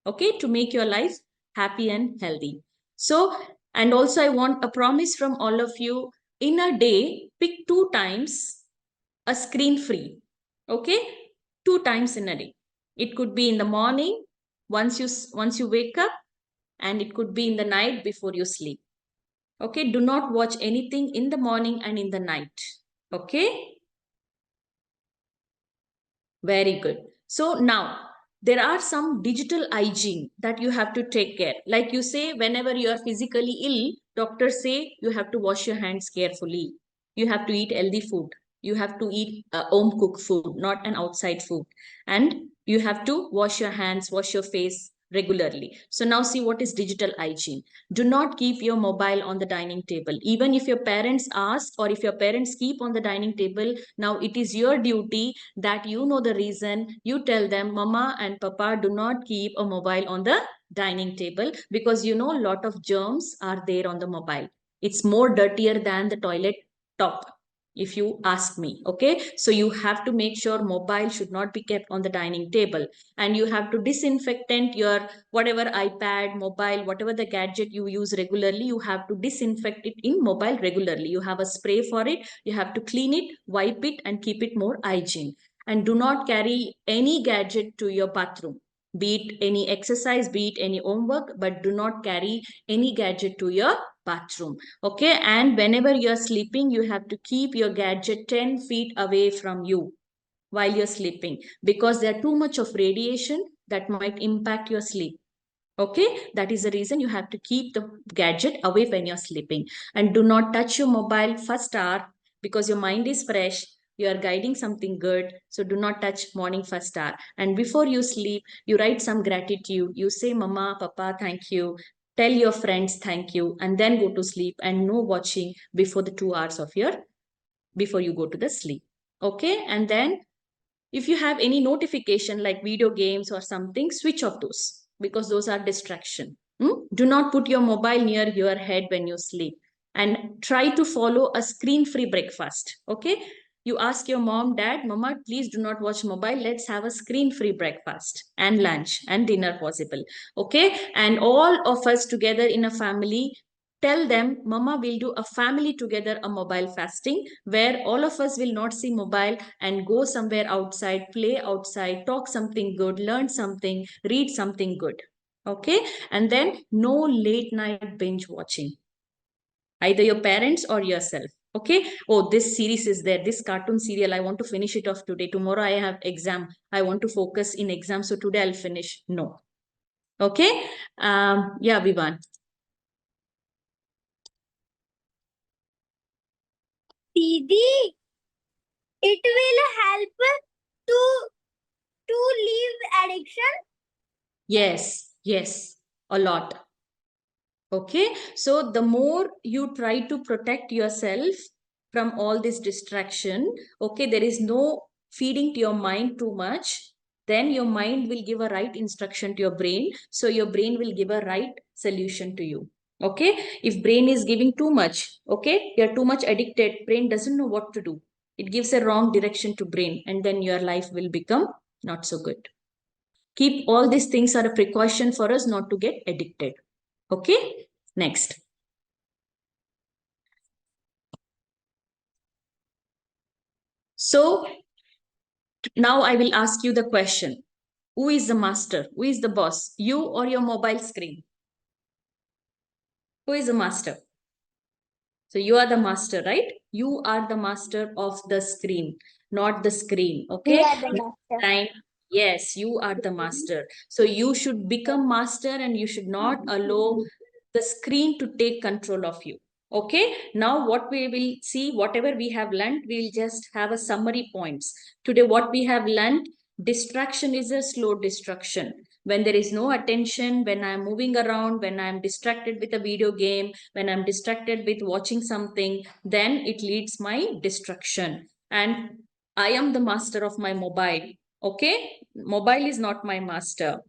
okay, to make your life happy and healthy. So, and also I want a promise from all of you. In a day, pick 2 times a screen free. Okay, 2 times in a day. It could be in the morning once you wake up, and it could be in the night before you sleep. Okay, do not watch anything in the morning and in the night. Okay, very good. So now there are some digital hygiene that you have to take care. Like you say, whenever you are physically ill, doctors say you have to wash your hands carefully. You have to eat healthy food. You have to eat home cooked food, not an outside food. And you have to wash your hands, wash your face regularly. So now see what is digital hygiene. Do not keep your mobile on the dining table. Even if your parents ask, or if your parents keep on the dining table, now it is your duty that you know the reason. You tell them, Mama and Papa, do not keep a mobile on the dining table, because you know a lot of germs are there on the mobile. It's more dirtier than the toilet top, if you ask me. Okay, so you have to make sure mobile should not be kept on the dining table, and you have to disinfectant your whatever ipad, mobile, whatever the gadget you use regularly, you have to disinfect it in mobile regularly. You have a spray for it. You have to clean it, wipe it, and keep it more hygiene. And do not carry any gadget to your bathroom, be it any exercise, be it any homework, but do not carry any gadget to your bathroom. Okay, and whenever you're sleeping, you have to keep your gadget 10 feet away from you while you're sleeping, because there are too much of radiation that might impact your sleep. Okay, that is the reason you have to keep the gadget away when you're sleeping. And do not touch your mobile first hour, because your mind is fresh, you are guiding something good. So do not touch morning first hour. And before you sleep, you write some gratitude. You say, Mama, Papa, thank you. Tell your friends thank you, and then go to sleep, and no watching before the 2 hours of your before you go to the sleep. Okay, and then if you have any notification like video games or something, switch off those, because those are distraction. Do not put your mobile near your head when you sleep, and try to follow a screen-free breakfast. Okay, you ask your mom, dad, Mama, please do not watch mobile. Let's have a screen-free breakfast and lunch and dinner possible. Okay, and all of us together in a family, tell them, Mama will do a family together a mobile fasting, where all of us will not see mobile and go somewhere outside, play outside, talk something good, learn something, read something good. Okay, and then no late night binge watching, either your parents or yourself. Okay, oh, this series is there, this cartoon serial, I want to finish it off today, tomorrow I have exam, I want to focus in exam, so today I'll finish. No. Okay, yeah, Vivan. Didi, it will help to leave addiction. Yes, a lot. Okay, so the more you try to protect yourself from all this distraction, okay, there is no feeding to your mind too much, then your mind will give a right instruction to your brain. So your brain will give a right solution to you. Okay. If brain is giving too much, okay, you're too much addicted, brain doesn't know what to do. It gives a wrong direction to brain, and then your life will become not so good. Keep all these things are a precaution for us not to get addicted. Okay. Next. So now I will ask you the question. Who is the master? Who is the boss? You or your mobile screen? Who is the master? So you are the master, right? You are the master of the screen, not the screen. Okay. We are the master. Time. Yes, you are the master. So you should become master, and you should not allow the screen to take control of you. Okay. Now what we will see, whatever we have learned, we'll just have a summary points. Today, what we have learned, distraction is a slow destruction. When there is no attention, when I'm moving around, when I'm distracted with a video game, when I'm distracted with watching something, then it leads my destruction. And I am the master of my mobile. Okay. Mobile is not my master.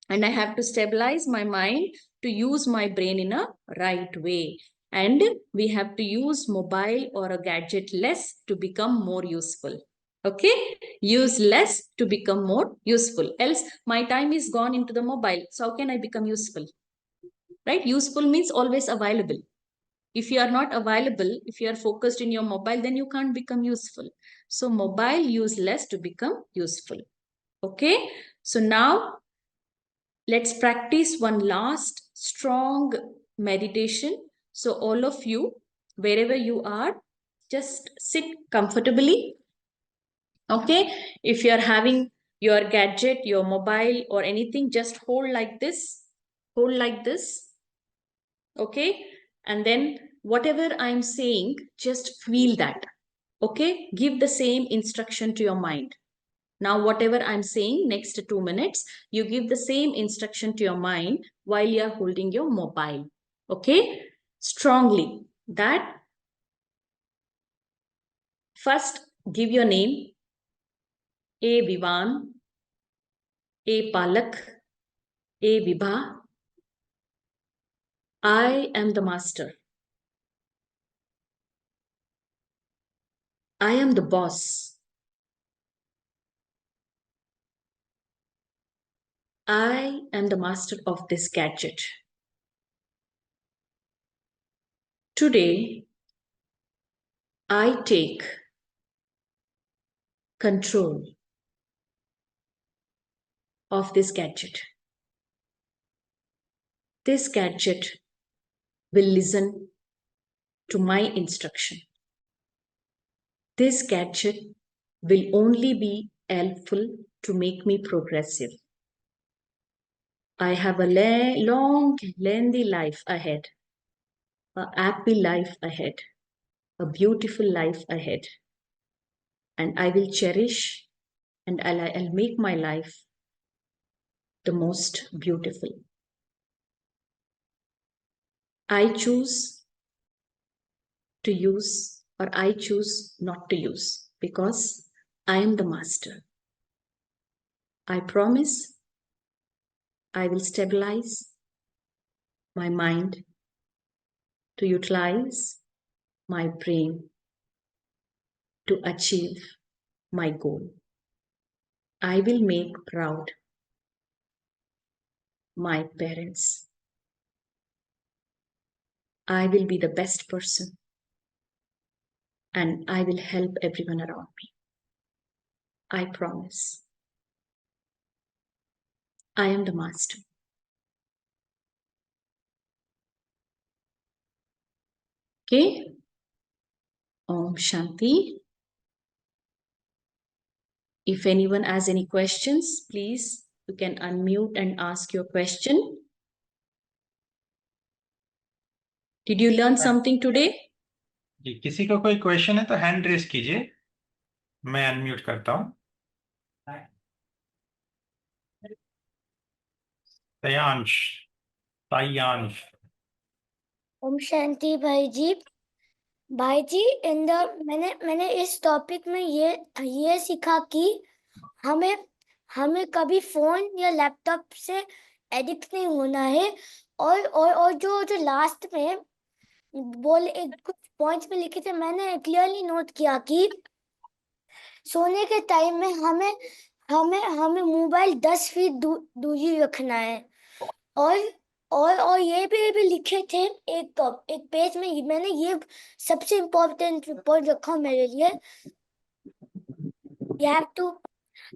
And I have to stabilize my mind to use my brain in a right way. And we have to use mobile or a gadget less to become more useful. Okay. Use less to become more useful. Else my time is gone into the mobile. So how can I become useful? Right? Useful means always available. If you are not available, if you are focused in your mobile, then you can't become useful. So mobile use less to become useful. Okay. So now let's practice one last strong meditation. So all of you, wherever you are, just sit comfortably. Okay. If you are having your gadget, your mobile or anything, just hold like this. Hold like this. Okay. And then whatever I'm saying, just feel that. Okay. Give the same instruction to your mind. Now, whatever I'm saying, next 2 minutes, you give the same instruction to your mind while you're holding your mobile. Okay. Strongly. That first give your name. A Vivan, A Palak, A Vibha. I am the master. I am the boss. I am the master of this gadget. Today, I take control of this gadget. This gadget will listen to my instruction. This gadget will only be helpful to make me progressive. I have a long, lengthy life ahead, a happy life ahead, a beautiful life ahead. And I will cherish and I'll make my life the most beautiful. I choose to use or I choose not to use because I am the master. I promise I will stabilize my mind to utilize my brain to achieve my goal. I will make proud my parents. I will be the best person and I will help everyone around me. I promise. I am the master. Okay. Om Shanti. If anyone has any questions, please, you can unmute and ask your question. Did you learn something today? जी किसी का कोई question है तो hand raise कीजिए, मैं unmute करता हूँ. तयांश, तायांश. ओम शांति भाई जी, भाई जी इन द मैंने इस टॉपिक में ये सीखा कि हमें हमें कभी फोन या लैपटॉप से एडिक्ट नहीं होना है। और जो लास्ट में बोले एक कुछ पॉइंट्स में लिखे थे, मैंने क्लियरली नोट किया कि सोने के टाइम में हमें हमें हमें मोबाइल 10 फीट दूरी रखना है। और ये भी लिखे थे एक पेज में, मैंने ये सबसे इम्पोर्टेंट पॉइंट रखा मेरे लिए। we have to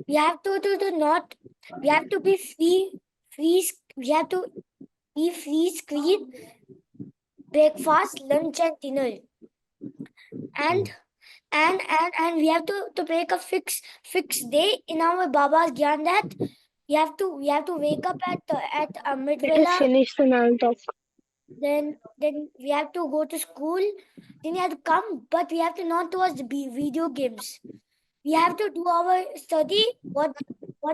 we have to not we have to be we have to be free screen breakfast, lunch and dinner, and we have to make a fixed day in our Baba's Gyan that we have to wake up at midvela. Finish the now talk. Then we have to go to school. Then we have to come, but we have to not watch the video games. We have to do our study. What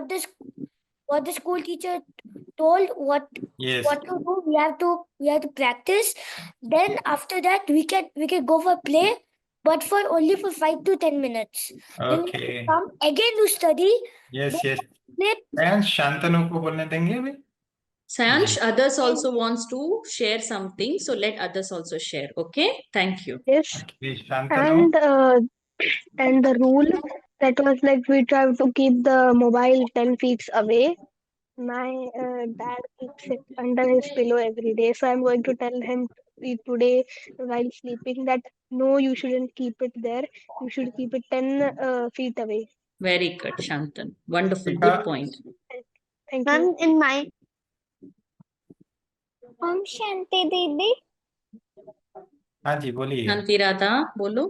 the school teacher told, what to do. We have to practice. Then after that we can go for play, but only for 5 to 10 minutes. Then we have to come again to study. Yes then yes play. And Shantanu को बोलने देंगे अभी। Sayansh, others also wants to share something, so let others also share. Okay, thank you. Yes. Please Shantanu. And the rule that was like we try to keep the mobile 10 feet away. My dad keeps it under his pillow every day, so I'm going to tell him today while sleeping that no, you shouldn't keep it there. You should keep it 10 feet away. Very good, Shantan. Wonderful, Geetha? good point. Thank you. in my शांति दीदी, हाँ जी बोलिए। शांति राधा, बोलो।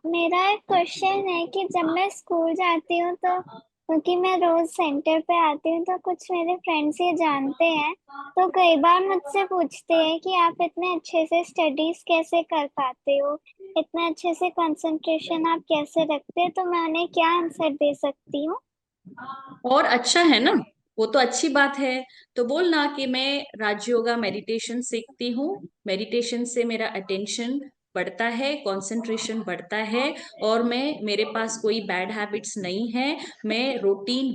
मेरा एक question है कि जब मैं स्कूल जाती हूँ तो क्योंकि मैं रोज सेंटर पे आती हूँ तो कुछ मेरे फ्रेंड्स ये जानते हैं, तो कई बार मुझसे पूछते हैं कि आप इतने अच्छे से स्टडीज कैसे कर पाते हो, इतने अच्छे से कंसंट्रेशन आप कैसे रखते हैं, तो मैं उन्हें क्या आंसर दे सकती हूँ? और अच्छा है ना, वो तो अच्छी बात है। तो बोलना कि मैं राजयोगा मेडिटेशन सीखती हूँ, मेडिटेशन से मेरा अटेंशन बढ़ता है, कंसंट्रेशन बढ़ता है, और मेरे पास कोई बैड हैबिट्स नहीं है। मैं रूटीन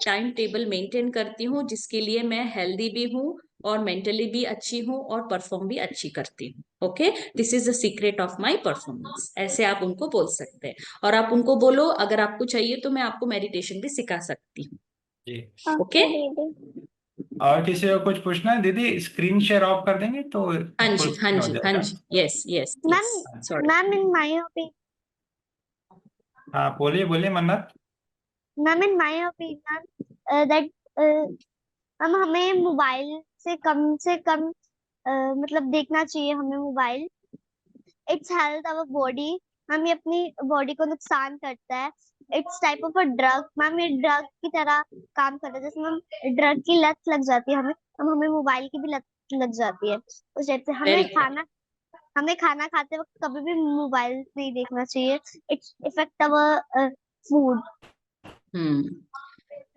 टाइम टेबल मेंटेन करती हूँ, जिसके लिए मैं हेल्दी भी हूँ और मेंटली भी अच्छी हूँ और परफॉर्म भी अच्छी करती हूँ। Okay, this is the secret of my performance. ऐसे आप उनको बोल सकते हैं। और आप उनको बोलो अगर आपको चाहिए तो मैं आपको मेडिटेशन भी सिखा सकती हूँ। ओके दीदी। और किसी को कुछ पूछना है दीदी? स्क्रीन शेयर ऑफ कर देंगे तो हाँ जी, full हाँ screen हो जी, हाँ जाएगा। जी, yes yes sorry. Ma'am in my opinion हाँ बोलिए बोलिए Mannat. Ma'am in my opinion that ma'am हमें मोबाइल से कम मतलब देखना चाहिए हमें mobile. It's health our body, ma'am ये अपनी बॉडी को नुकसान करता है। It's type of a drug, ma'am ये ड्रग की तरह काम करता है। जैसे मैम ड्रग की लत लग जाती है हमें मोबाइल की भी लत लग जाती है। उस टाइप से हमें खाना खाते वक्त कभी भी मोबाइल नहीं देखना चाहिए। Its effect our food.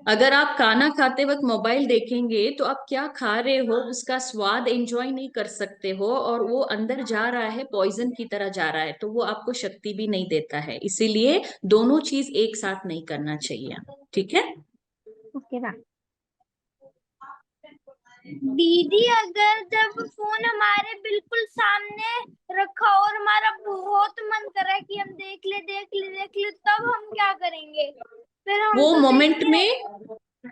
अगर आप खाना खाते वक्त मोबाइल देखेंगे तो आप क्या खा रहे हो उसका स्वाद एंजॉय नहीं कर सकते हो, और वो अंदर जा रहा है, पॉइजन की तरह जा रहा है, तो वो आपको शक्ति भी नहीं देता है। इसीलिए दोनों चीज एक साथ नहीं करना चाहिए, ठीक है? Okay ma'am. दीदी अगर जब फोन हमारे बिल्कुल सामने रखा और हमारा बहुत मन कर रहा है कि हम देख ले तब हम क्या करेंगे? फिर हम वो तो मोमेंट में,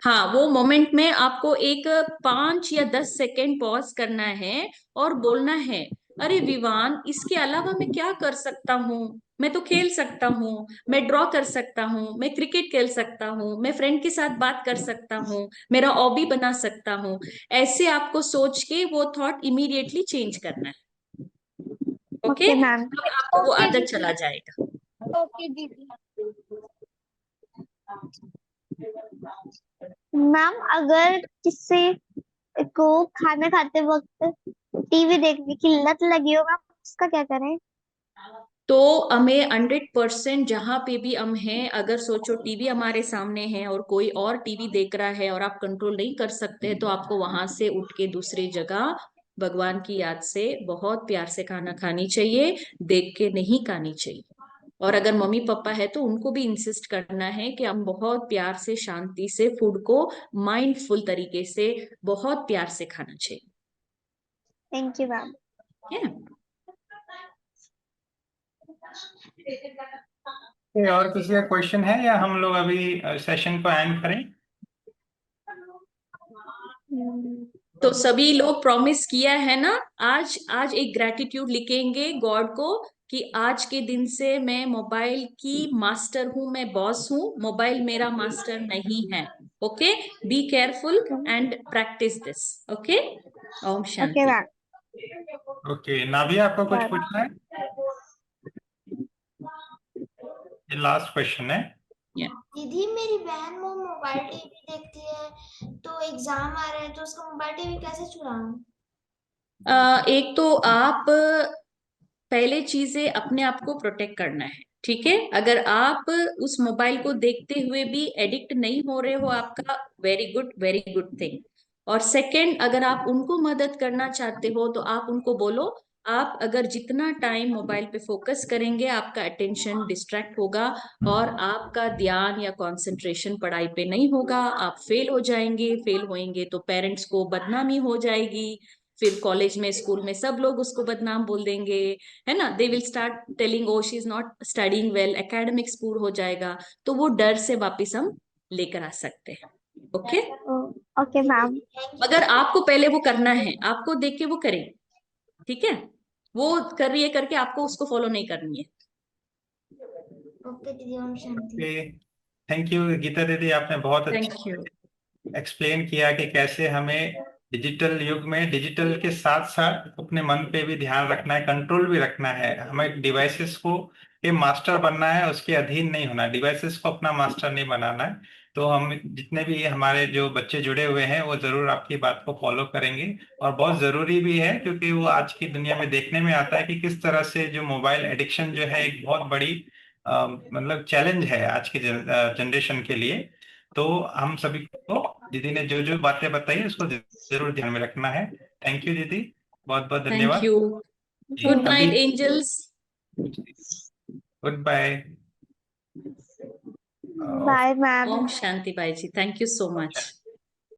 हाँ वो मोमेंट में आपको एक 5 या 10 सेकेंड पॉज करना है और बोलना है, अरे विवान इसके अलावा मैं क्या कर सकता हूँ? मैं तो खेल सकता हूँ, मैं ड्रॉ कर सकता हूँ, मैं क्रिकेट खेल सकता हूँ, मैं फ्रेंड के साथ बात कर सकता हूँ, मेरा हॉबी बना सकता हूँ। ऐसे आपको सोच के वो थॉट इमीडिएटली चेंज करना है। Okay ma'am. आपको वो आदत चला जाएगा। ओके दीदी। मैम अगर किसी को खाना खाते वक्त टीवी देखने की लत लगी हो, मैम उसका क्या करें? तो हमें 100% जहां पे भी हम हैं, अगर सोचो टीवी हमारे सामने है और कोई और टीवी देख रहा है और आप कंट्रोल नहीं कर सकते हैं, तो आपको वहां से उठ के दूसरी जगह भगवान की याद से बहुत प्यार से खाना खानी चाहिए, देख के नहीं खानी चाहिए। और अगर मम्मी पापा है तो उनको भी इंसिस्ट करना है कि हम बहुत प्यार से शांति से फूड को माइंडफुल तरीके से बहुत प्यार से खाना चाहिए। Thank you ma'am. और किसी का क्वेश्चन है या हम लोग अभी सेशन को एंड करें? तो सभी लोग प्रॉमिस किया है ना, आज आज एक ग्रैटिट्यूड लिखेंगे गॉड को कि आज के दिन से मैं मोबाइल की मास्टर हूं, मैं बॉस हूं, मोबाइल मेरा मास्टर नहीं है। Okay, be careful and practice this. Okay, Om okay Shanti. Ma'am. Okay, Nabhiya आपको कुछ Sure. पूछना है? ये लास्ट क्वेश्चन है। दीदी मेरी बहन वो मोबाइल टीवी देखती है, तो एग्जाम आ रहे हैं तो उसका मोबाइल टीवी कैसे छुड़ाऊं? एक तो आप पहले चीजें अपने आप को प्रोटेक्ट करना है, ठीक है। अगर आप उस मोबाइल को देखते हुए भी एडिक्ट नहीं हो रहे हो, आपका वेरी गुड थिंग। और सेकंड, अगर आप उनको मदद करना चाहते हो तो आप उनको बोलो, आप अगर जितना टाइम मोबाइल पे फोकस करेंगे आपका अटेंशन डिस्ट्रैक्ट होगा और आपका ध्यान या कंसंट्रेशन पढ़ाई पे नहीं होगा, आप फेल हो जाएंगे। फेल होएंगे तो पेरेंट्स को बदनामी हो जाएगी, फिर कॉलेज में स्कूल में सब लोग उसको बदनाम बोल देंगे, है ना। They will start telling oh she is not studying well, academics पूर हो जाएगा। तो वो डर से वापस हम लेकर आ सकते हैं। Okay, okay ma'am. मगर आपको पहले वो करना है, आपको देख के वो करें, ठीक है। वो कर रही है करके आपको उसको फॉलो नहीं करनी है। ओके दीदी, ओम शांति। थैंक यू गीता दीदी, आपने बहुत थैंक अच्छा यू। एक्सप्लेन किया कि कैसे हमें डिजिटल युग में डिजिटल के साथ साथ अपने मन पे भी ध्यान रखना है, कंट्रोल भी रखना है। हमें डिवाइसेस को के मास्टर बनना है, उसके अधीन नहीं होना, डिवाइसेस को अपना मास्टर नहीं बनाना है। तो हम जितने भी हमारे जो बच्चे जुड़े हुए हैं वो जरूर आपकी बात को फॉलो करेंगे, और बहुत जरूरी भी है क्योंकि वो आज की दुनिया में देखने में आता है कि किस तरह से जो मोबाइल एडिक्शन जो है एक बहुत बड़ी मतलब चैलेंज है आज की जनरेशन के लिए। तो हम सभी को दीदी ने जो जो बातें बताई उसको जरूर ध्यान में रखना है। थैंक यू दीदी, बहुत बहुत थैंक धन्यवाद। यू। गुड अभी night angels. Goodbye. Bye ma'am. ओम शांति बाई जी, थैंक यू सो मच।